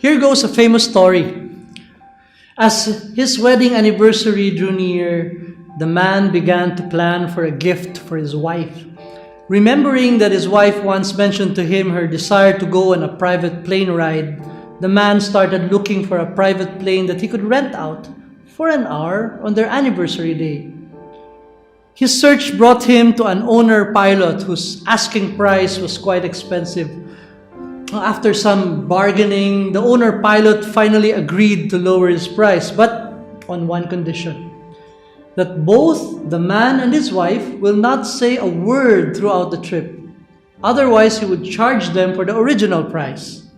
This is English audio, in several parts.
Here goes a famous story. As his wedding anniversary drew near, the man began to plan for a gift for his wife. Remembering that his wife once mentioned to him her desire to go on a private plane ride, the man started looking for a private plane that he could rent out for an hour on their anniversary day. His search brought him to an owner pilot whose asking price was quite expensive. After some bargaining, the owner pilot finally agreed to lower his price, but on one condition: that both the man and his wife will not say a word throughout the trip. Otherwise, he would charge them for the original price.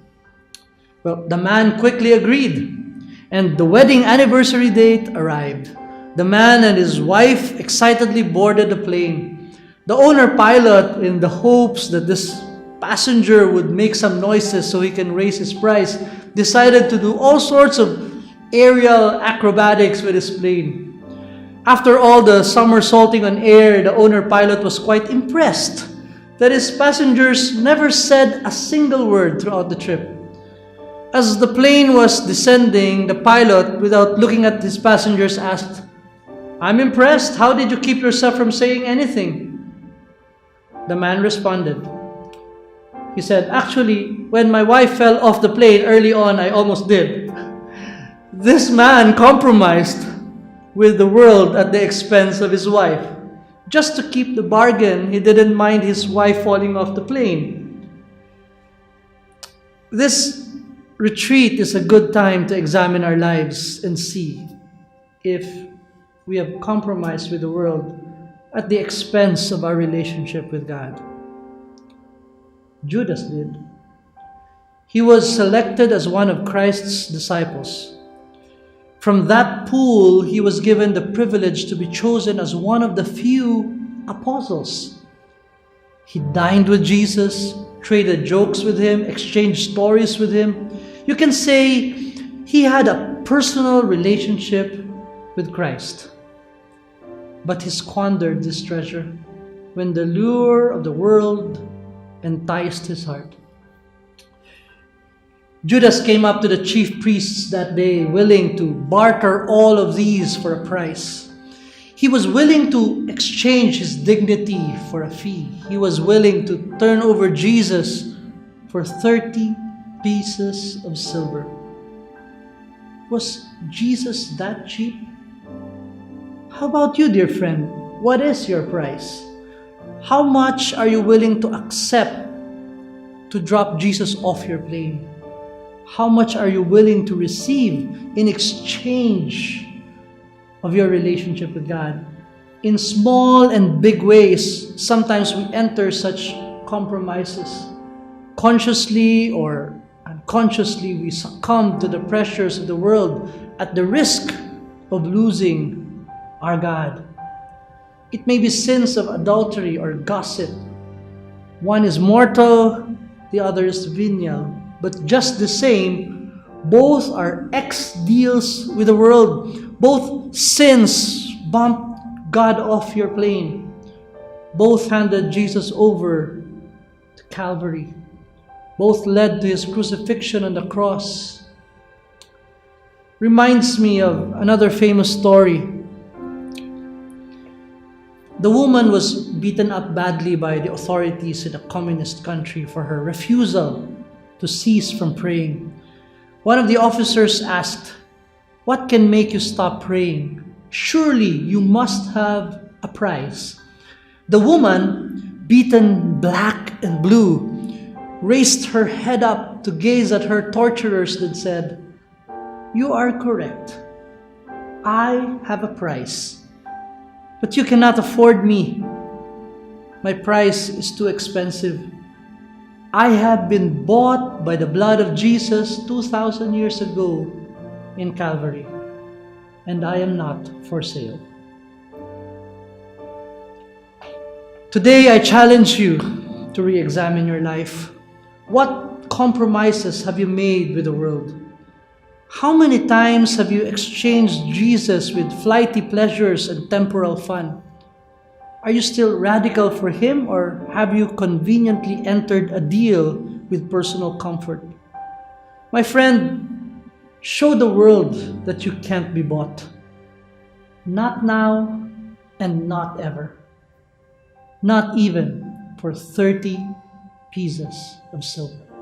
Well, the man quickly agreed, and the wedding anniversary date arrived. The man and his wife excitedly boarded the plane. The owner pilot, in the hopes that this passenger would make some noises so he can raise his price, decided to do all sorts of aerial acrobatics with his plane. After all the somersaulting on air, the owner pilot was quite impressed that his passengers never said a single word throughout the trip. As the plane was descending, the pilot, without looking at his passengers, asked, "I'm impressed. How did you keep yourself from saying anything?" The man responded. He said, "Actually, when my wife fell off the plane early on, I almost did." This man compromised with the world at the expense of his wife. Just to keep the bargain, he didn't mind his wife falling off the plane. This retreat is a good time to examine our lives and see if we have compromised with the world at the expense of our relationship with God. Judas did. He was selected as one of Christ's disciples. From that pool, he was given the privilege to be chosen as one of the few apostles. He dined with Jesus, traded jokes with him, exchanged stories with him. You can say he had a personal relationship with Christ. But he squandered this treasure when the lure of the world enticed his heart. Judas came up to the chief priests that day, willing to barter all of these for a price. He was willing to exchange his dignity for a fee. He was willing to turn over Jesus for 30 pieces of silver. Was Jesus that cheap? How about you, dear friend? What is your price? How much are you willing to accept to drop Jesus off your plane? How much are you willing to receive in exchange of your relationship with God? In small and big ways, sometimes we enter such compromises. Consciously or unconsciously, we succumb to the pressures of the world at the risk of losing our God. It may be sins of adultery or gossip. One is mortal, the other is venial. But just the same, both are ex-deals with the world. Both sins bumped God off your plane. Both handed Jesus over to Calvary. Both led to his crucifixion on the cross. Reminds me of another famous story. The woman was beaten up badly by the authorities in a communist country for her refusal to cease from praying. One of the officers asked, "What can make you stop praying? Surely you must have a price." The woman, beaten black and blue, raised her head up to gaze at her torturers and said, "You are correct. I have a price. But you cannot afford me. My price is too expensive. I have been bought by the blood of Jesus 2,000 years ago in Calvary, and I am not for sale." Today, I challenge you to re-examine your life. What compromises have you made with the world? How many times have you exchanged Jesus with flighty pleasures and temporal fun? Are you still radical for him, or have you conveniently entered a deal with personal comfort? My friend, show the world that you can't be bought. Not now and not ever. Not even for 30 pieces of silver.